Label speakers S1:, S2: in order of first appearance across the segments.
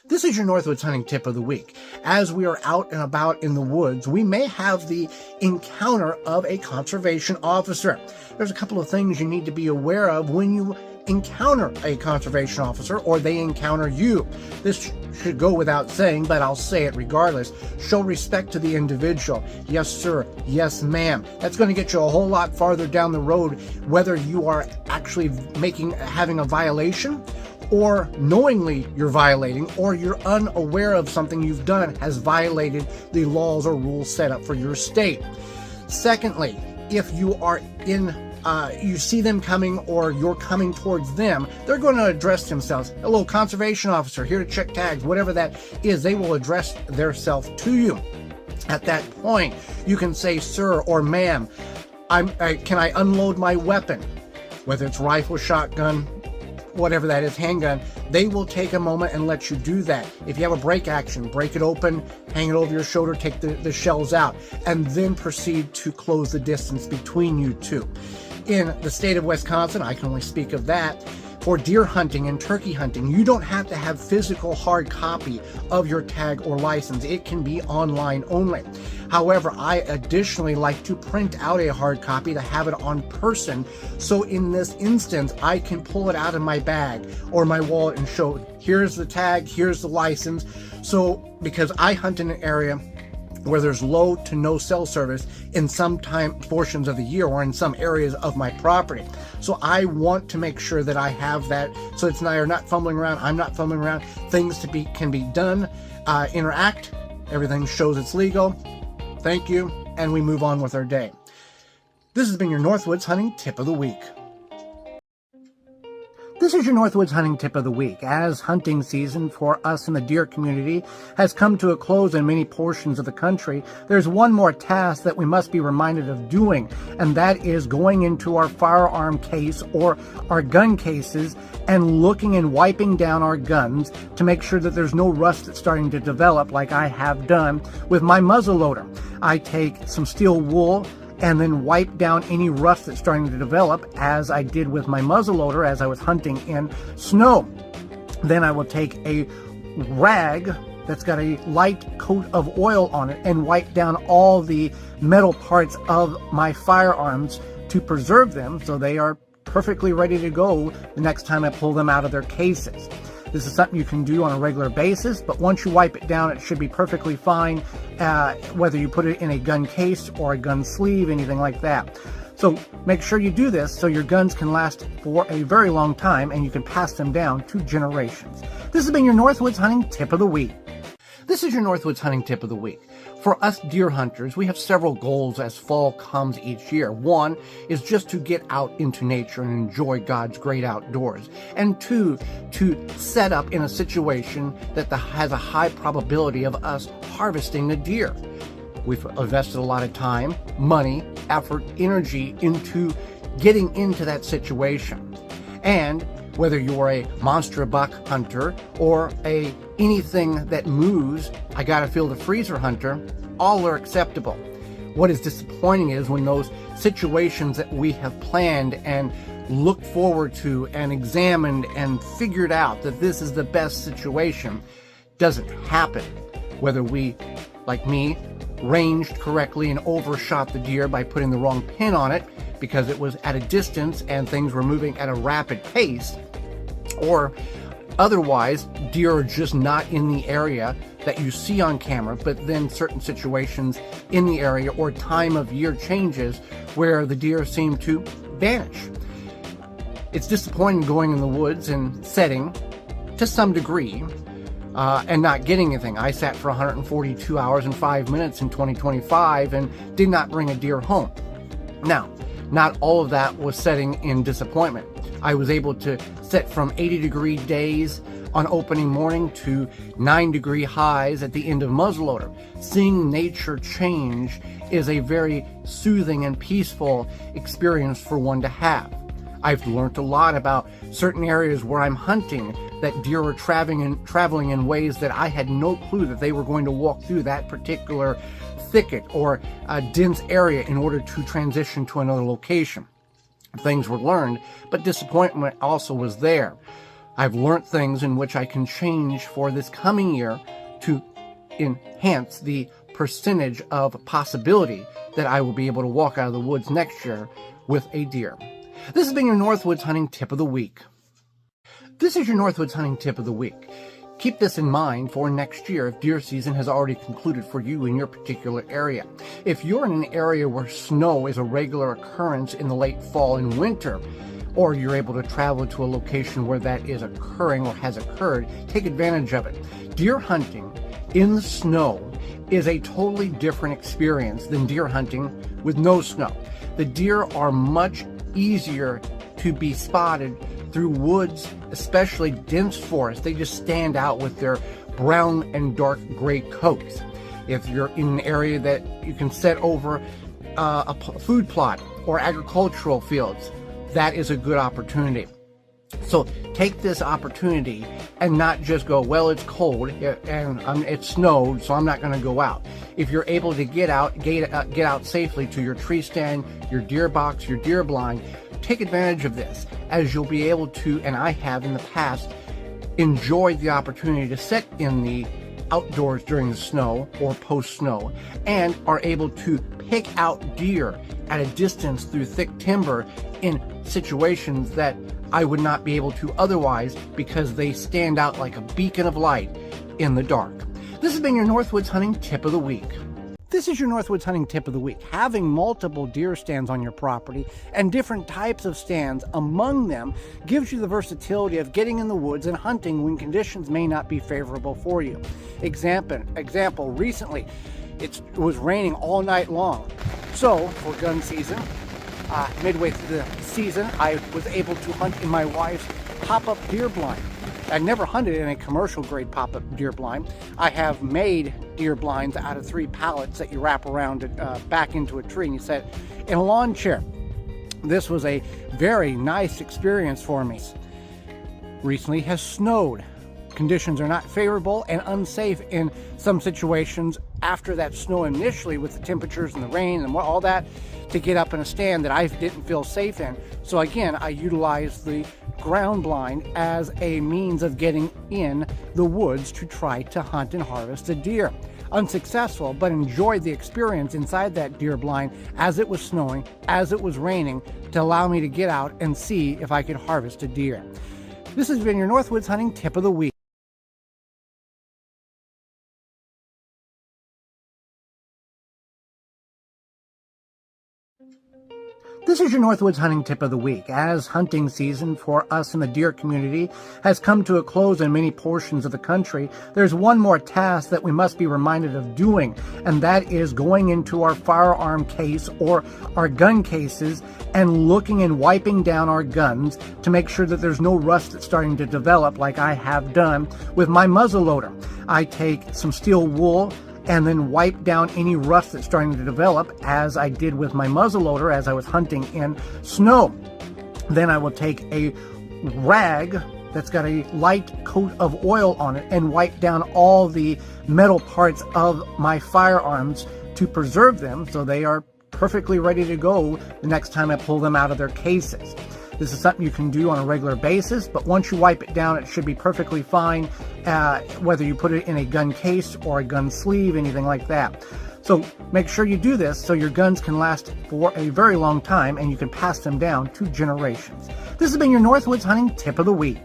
S1: This is your Northwoods hunting tip of the week. As we are out and about in the woods, we may have the encounter of a conservation officer. There's a couple of things you need to be aware of when you encounter a conservation officer or they encounter you. This should go without saying, but I'll say it regardless. Show respect to the individual. Yes, sir. Yes, ma'am. That's going to get you a whole lot farther down the road, whether you are actually having a violation, or knowingly you're violating, or you're unaware of something you've done has violated the laws or rules set up for your state. Secondly, if you are you see them coming or you're coming towards them, they're going to address themselves. Hello, conservation officer, here to check tags, whatever that is, they will address theirself to you. At that point, you can say, sir or ma'am, can I unload my weapon? Whether it's rifle, shotgun, whatever that is, handgun, they will take a moment and let you do that. If you have a break action, break it open, hang it over your shoulder, take the shells out, and then proceed to close the distance between you two. In the state of Wisconsin, I can only speak of that, for deer hunting and turkey hunting, you don't have to have physical hard copy of your tag or license. It can be online only. However, I additionally like to print out a hard copy to have it on person. So in this instance, I can pull it out of my bag or my wallet and show, here's the tag, here's the license. So because I hunt in an area where there's low to no cell service in some portions of the year or in some areas of my property. So I want to make sure that I have that, so it's you're not fumbling around, I'm not fumbling around, things can be done, interact, everything shows it's legal. Thank you, and we move on with our day. This has been your Northwoods Hunting Tip of the Week. This is your Northwoods Hunting Tip of the Week. As hunting season for us in the deer community has come to a close in many portions of the country, there's one more task that we must be reminded of doing, and that is going into our firearm case or our gun cases and looking and wiping down our guns to make sure that there's no rust that's starting to develop, like I have done with my muzzleloader. I take some steel wool and then wipe down any rust that's starting to develop, as I did with my muzzleloader as I was hunting in snow. Then I will take a rag that's got a light coat of oil on it and wipe down all the metal parts of my firearms to preserve them so they are perfectly ready to go the next time I pull them out of their cases. This is something you can do on a regular basis, but once you wipe it down, it should be perfectly fine, whether you put it in a gun case or a gun sleeve, anything like that. So make sure you do this so your guns can last for a very long time and you can pass them down to generations. This has been your Northwoods Hunting Tip of the Week. This is your Northwoods Hunting Tip of the Week. For us deer hunters, we have several goals as fall comes each year. One is just to get out into nature and enjoy God's great outdoors. And two, to set up in a situation that has a high probability of us harvesting a deer. We've invested a lot of time, money, effort, energy into getting into that situation. And whether you're a monster buck hunter or anything that moves, I gotta feel the freezer hunter, all are acceptable. What is disappointing is when those situations that we have planned and looked forward to and examined and figured out that this is the best situation doesn't happen. Whether we, like me, ranged correctly and overshot the deer by putting the wrong pin on it because it was at a distance and things were moving at a rapid pace, or otherwise deer are just not in the area that you see on camera, but then certain situations in the area or time of year changes where the deer seem to vanish. It's disappointing going in the woods and setting to some degree and not getting anything. I sat for 142 hours and 5 minutes in 2025 and did not bring a deer home. Now, not all of that was setting in disappointment. I was able to set from 80-degree days on opening morning to 9-degree highs at the end of muzzleloader. Seeing nature change is a very soothing and peaceful experience for one to have. I've learned a lot about certain areas where I'm hunting that deer are traveling in ways that I had no clue that they were going to walk through that particular thicket or a dense area in order to transition to another location. Things were learned, but disappointment also was there. I've learned things in which I can change for this coming year to enhance the percentage of possibility that I will be able to walk out of the woods next year with a deer. This has been your Northwoods hunting tip of the week. This is your Northwoods hunting tip of the week. Keep this in mind for next year if deer season has already concluded for you in your particular area. If you're in an area where snow is a regular occurrence in the late fall and winter, or you're able to travel to a location where that is occurring or has occurred, take advantage of it. Deer hunting in the snow is a totally different experience than deer hunting with no snow. The deer are much easier to be spotted through woods, especially dense forest. They just stand out with their brown and dark gray coats. If you're in an area that you can set over a food plot or agricultural fields, that is a good opportunity. So take this opportunity and not just go, well, it's cold and it snowed, so I'm not going to go out. If you're able to get out safely to your tree stand, your deer box, your deer blind, take advantage of this, as you'll be able to, and I have in the past, enjoyed the opportunity to sit in the outdoors during the snow or post-snow and are able to pick out deer at a distance through thick timber in situations that I would not be able to otherwise because they stand out like a beacon of light in the dark. This has been your Northwoods hunting tip of the week. This is your Northwoods hunting tip of the week. Having multiple deer stands on your property and different types of stands among them gives you the versatility of getting in the woods and hunting when conditions may not be favorable for you. Example, recently it was raining all night long. So for gun season, midway through the season, I was able to hunt in my wife's pop-up deer blind. I never hunted in a commercial grade pop-up deer blind. I have made deer blinds out of 3 pallets that you wrap around it back into a tree and you set in a lawn chair. This was a very nice experience for me. Recently has snowed. Conditions are not favorable and unsafe in some situations after that snow initially with the temperatures and the rain and all that to get up in a stand that I didn't feel safe in. So again, I utilized the ground blind as a means of getting in the woods to try to hunt and harvest a deer. Unsuccessful, but enjoyed the experience inside that deer blind as it was snowing, as it was raining, to allow me to get out and see if I could harvest a deer. This has been your Northwoods hunting tip of the week. This is your Northwoods hunting tip of the week. As hunting season for us in the deer community has come to a close in many portions of the country, there's one more task that we must be reminded of doing, and that is going into our firearm case or our gun cases and looking and wiping down our guns to make sure that there's no rust that's starting to develop like I have done with my muzzleloader. I take some steel wool and then wipe down any rust that's starting to develop, as I did with my muzzleloader as I was hunting in snow. Then I will take a rag that's got a light coat of oil on it and wipe down all the metal parts of my firearms to preserve them so they are perfectly ready to go the next time I pull them out of their cases. This is something you can do on a regular basis, but once you wipe it down, it should be perfectly fine, whether you put it in a gun case or a gun sleeve, anything like that. So make sure you do this so your guns can last for a very long time and you can pass them down to generations. This has been your Northwoods hunting tip of the week.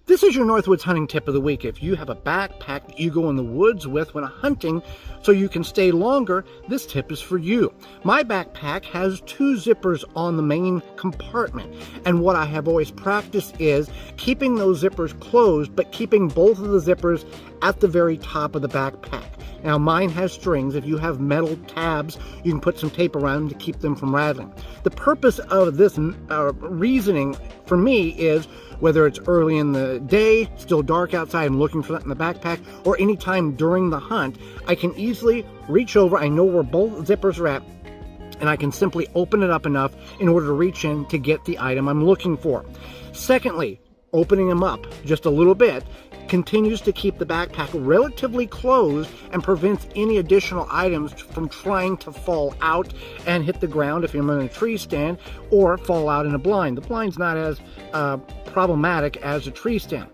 S1: This is your Northwoods hunting tip of the week. If you have a backpack that you go in the woods with when hunting so you can stay longer, this tip is for you. My backpack has 2 zippers on the main compartment, and what I have always practiced is keeping those zippers closed but keeping both of the zippers at the very top of the backpack. Now mine has strings. If you have metal tabs, you can put some tape around them to keep them from rattling. The purpose of this reasoning for me is whether it's early in the day, still dark outside, I'm looking for that in the backpack, or anytime during the hunt, I can easily reach over, I know where both zippers are at, and I can simply open it up enough in order to reach in to get the item I'm looking for. Secondly, opening them up just a little bit continues to keep the backpack relatively closed and prevents any additional items from trying to fall out and hit the ground if you're in a tree stand, or fall out in a blind. The blind's not as problematic as a tree stand.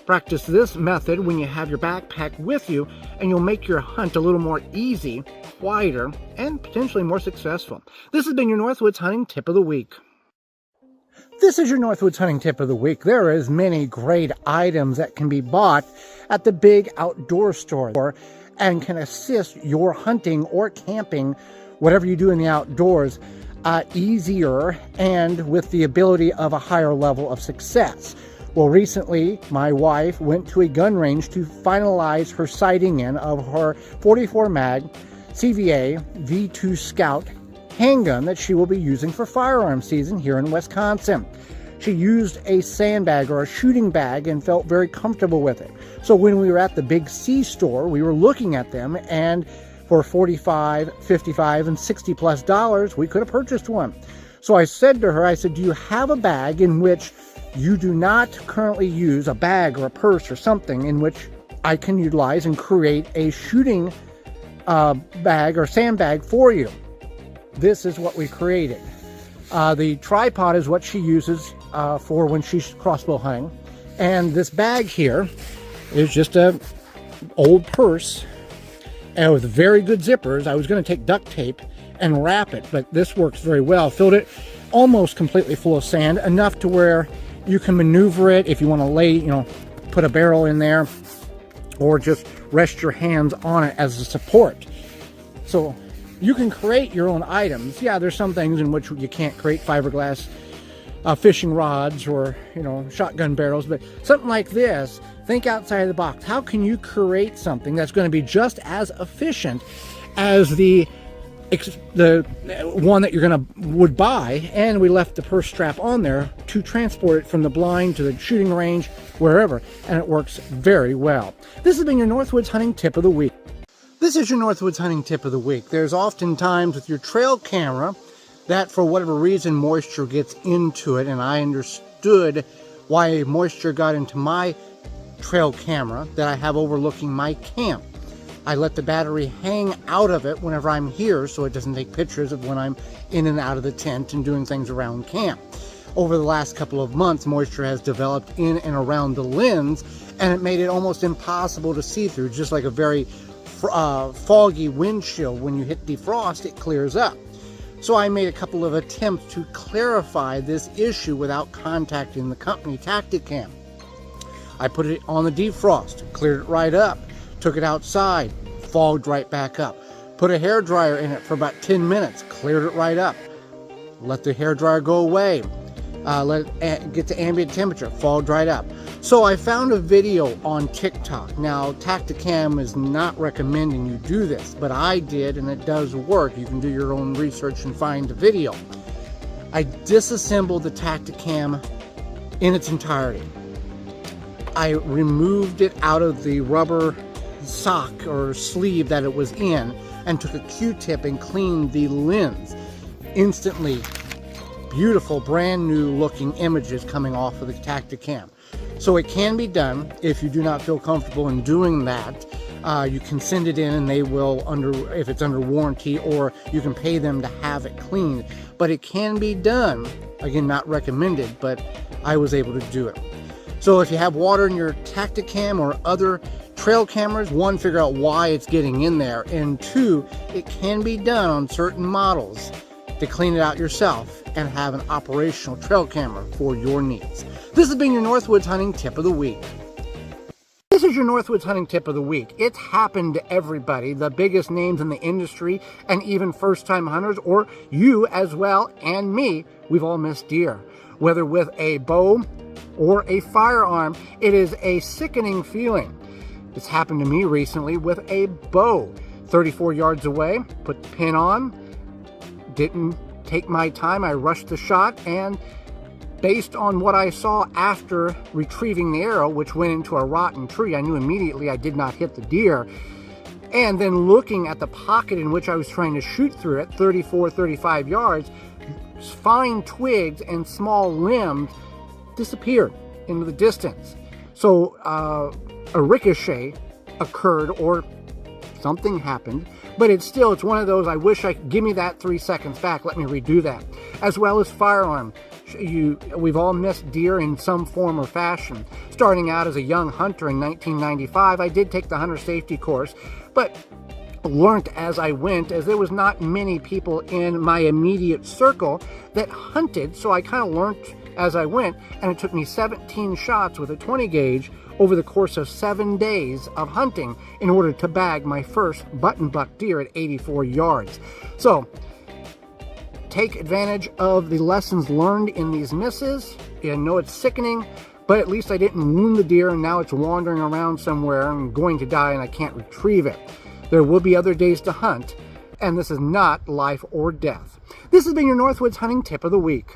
S1: Practice this method when you have your backpack with you, and you'll make your hunt a little more easy, quieter, and potentially more successful. This has been your Northwoods Hunting Tip of the Week. This is your Northwoods Hunting Tip of the Week. There is many great items that can be bought at the big outdoor store and can assist your hunting or camping, whatever you do in the outdoors, easier and with the ability of a higher level of success. Well, recently, my wife went to a gun range to finalize her sighting in of her 44 mag CVA V2 Scout handgun that she will be using for firearm season here in Wisconsin. She used a sandbag or a shooting bag and felt very comfortable with it. So when we were at the Big C store, we were looking at them, and for $45, $55, and $60+ we could have purchased one. So I said to her, I said, do you have a bag in which you do not currently use, a bag or a purse or something in which I can utilize and create a shooting bag or sandbag for you? This is what we created. The tripod is what she uses for when she's crossbow hunting. And this bag here is just a old purse and with very good zippers. I was going to take duct tape and wrap it, but this works very well. Filled it almost completely full of sand, enough to where you can maneuver it if you want to lay, put a barrel in there, or just rest your hands on it as a support. So you can create your own items. Yeah, there's some things in which you can't create fiberglass fishing rods or, shotgun barrels, but something like this, think outside of the box. How can you create something that's going to be just as efficient as the one that you're would buy? And we left the purse strap on there to transport it from the blind to the shooting range, wherever, and it works very well. This has been your Northwoods Hunting Tip of the Week. This is your Northwoods Hunting Tip of the Week. There's often times with your trail camera that for whatever reason moisture gets into it, and I understood why moisture got into my trail camera that I have overlooking my camp. I let the battery hang out of it whenever I'm here so it doesn't take pictures of when I'm in and out of the tent and doing things around camp. Over the last couple of months, moisture has developed in and around the lens, and it made it almost impossible to see through, just like a very foggy windshield. When you hit defrost, it clears up. So I made a couple of attempts to clarify this issue without contacting the company Tacticam. I put it on the defrost, cleared it right up, took it outside, fogged right back up. Put a hairdryer in it for about 10 minutes, cleared it right up. Let the hairdryer go away, let it get to ambient temperature, fogged right up. So I found a video on TikTok. Now, Tacticam is not recommending you do this, but I did, and it does work. You can do your own research and find the video. I disassembled the Tacticam in its entirety. I removed it out of the rubber sock or sleeve that it was in and took a Q-tip and cleaned the lens. Instantly, beautiful, brand new looking images coming off of the Tacticam. So it can be done. If you do not feel comfortable in doing that, you can send it in and they will, if it's under warranty, or you can pay them to have it cleaned. But it can be done. Again, not recommended, but I was able to do it. So if you have water in your Tacticam or other trail cameras, one, figure out why it's getting in there, and two, it can be done on certain models to clean it out yourself and have an operational trail camera for your needs. This has been your Northwoods Hunting Tip of the Week. This is your Northwoods Hunting Tip of the Week. It's happened to everybody, the biggest names in the industry, and even first-time hunters, or you as well, and me. We've all missed deer. Whether with a bow or a firearm, it is a sickening feeling. It's happened to me recently with a bow. 34 yards away, put the pin on, didn't take my time, I rushed the shot, and based on what I saw after retrieving the arrow, which went into a rotten tree, I knew immediately I did not hit the deer. And then looking at the pocket in which I was trying to shoot through it, 34, 35 yards, fine twigs and small limbs disappeared into the distance. So a ricochet occurred or something happened, but it's one of those, I wish give me that 3 seconds back, let me redo that. As well as firearm. We've all missed deer in some form or fashion. Starting out as a young hunter in 1995, I did take the hunter safety course, but learned as I went, as there was not many people in my immediate circle that hunted, so I kind of learned as I went, and it took me 17 shots with a 20 gauge over the course of 7 days of hunting in order to bag my first button buck deer at 84 yards. So take advantage of the lessons learned in these misses. I know it's sickening, but at least I didn't wound the deer and now it's wandering around somewhere and going to die and I can't retrieve it. There will be other days to hunt, and this is not life or death. This has been your Northwoods Hunting Tip of the Week.